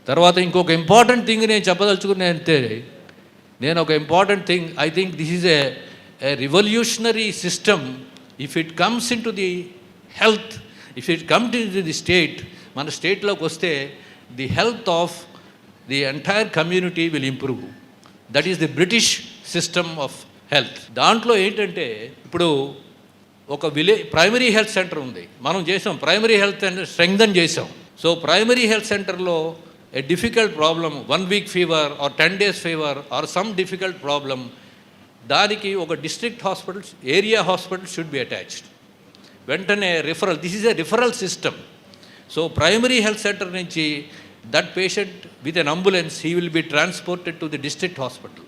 తర్వాత ఇంకొక important thing నేను చెప్పదలుచుకునే అంటే, నేను ఒక important thing, I think this is a revolutionary system if it comes in to the health, if it comes in to the state. మన స్టేట్లోకి వస్తే the health of the entire community will improve. That is the British system of health. దాంట్లో ఏంటంటే, ఇప్పుడు ఒక primary health centre ఉంది, మనం చేసాం primary health centre strengthen చేసాం. సో ప్రైమరీ హెల్త్ సెంటర్లో a difficult problem, 1 week fever or 10 days fever or some difficult problem, దానికి ఒక district hospitals, area hospital should be attached. వెంటనే referral, this is a referral system. So primary health centre నుంచి that patient with an ambulance he will be transported to the district hospital.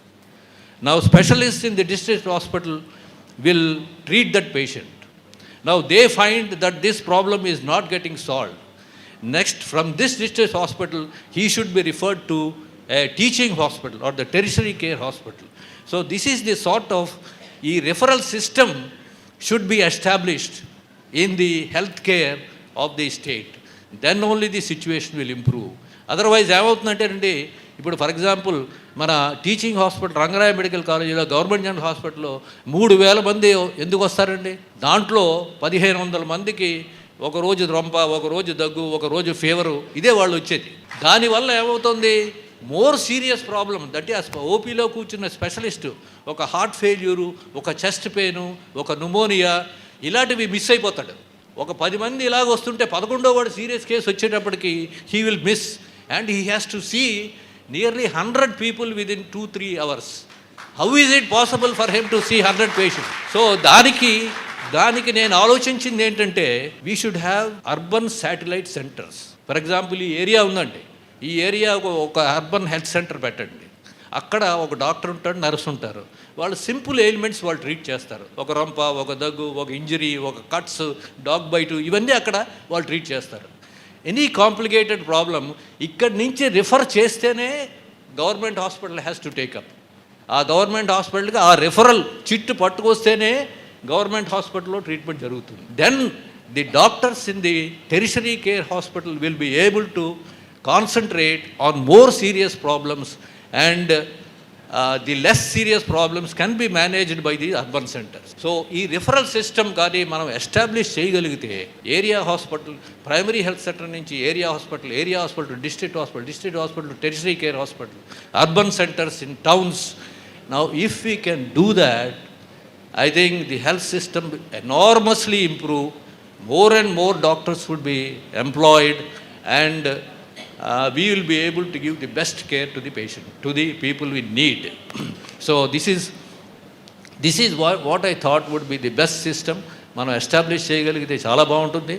Now specialist in the district hospital will treat that patient. Now they find that this problem is not getting solved. Next, from this district hospital, he should be referred to a teaching hospital or the tertiary care hospital. So this is the sort of referral system should be established in the health care of the state. Then only the situation will improve. Otherwise, ఏమవుతుందంటే అండి, ఇప్పుడు for example మన teaching hospital Rangaraya medical కాలేజీలో, government general హాస్పిటల్లో 3,000 మంది ఎందుకు వస్తారండి? దాంట్లో 1,500 మందికి ఒకరోజు రొంప, ఒకరోజు దగ్గు, ఒకరోజు ఫీవరు, ఇదే వాళ్ళు వచ్చేది. దానివల్ల ఏమవుతుంది, more serious problem. That is ఓపీలో కూర్చున్న స్పెషలిస్టు ఒక హార్ట్ ఫెయిల్యూరు, ఒక చెస్ట్ పెయిను, ఒక న్యూమోనియా ఇలాంటివి మిస్ అయిపోతాడు. ఒక 10 మంది ఇలాగ వస్తుంటే 11వ వాడు సీరియస్ కేసు వచ్చేటప్పటికి he will miss and he has to see nearly 100 people within 2-3 hours. How is it possible for him to see 100 patients? So దానికి నేను ఆలోచించింది ఏంటంటే, we should have urban satellite centres. For example ఈ area ఉందండి, ఈ area ఒక urban health centre పెట్టండి. అక్కడ ఒక డాక్టర్ ఉంటాడు, నర్స్ ఉంటారు, వాళ్ళు సింపుల్ ఎయిల్మెంట్స్ వాళ్ళు ట్రీట్ చేస్తారు. ఒక రొంప, ఒక దగ్గు, ఒక ఇంజరీ, ఒక కట్స్, డాగ్ బైటు, ఇవన్నీ అక్కడ వాళ్ళు ట్రీట్ చేస్తారు. ఎనీ కాంప్లికేటెడ్ ప్రాబ్లం ఇక్కడి నుంచి రిఫర్ చేస్తేనే government hospital has to take up. ఆ గవర్నమెంట్ హాస్పిటల్కి ఆ రిఫరల్ చిట్టు పట్టుకొస్తేనే గవర్నమెంట్ హాస్పిటల్లో ట్రీట్మెంట్ జరుగుతుంది. Then the doctors in the tertiary care hospital will be able to concentrate on more serious problems and the less serious problems can be managed by the urban centres. So ఈ referral system కానీ మనం establish చేయగలిగితే, area hospital, primary health centre నుంచి area hospital, district hospital, tertiary care hospital, urban centres in towns. Now if we can do that, I think the health system enormously improve, more and more doctors would be employed and we will be able to give the best care to the patient, to the people in need. So this is what I thought would be the best system. మనం establish చేయగలిగితే చాలా బాగుంటుంది.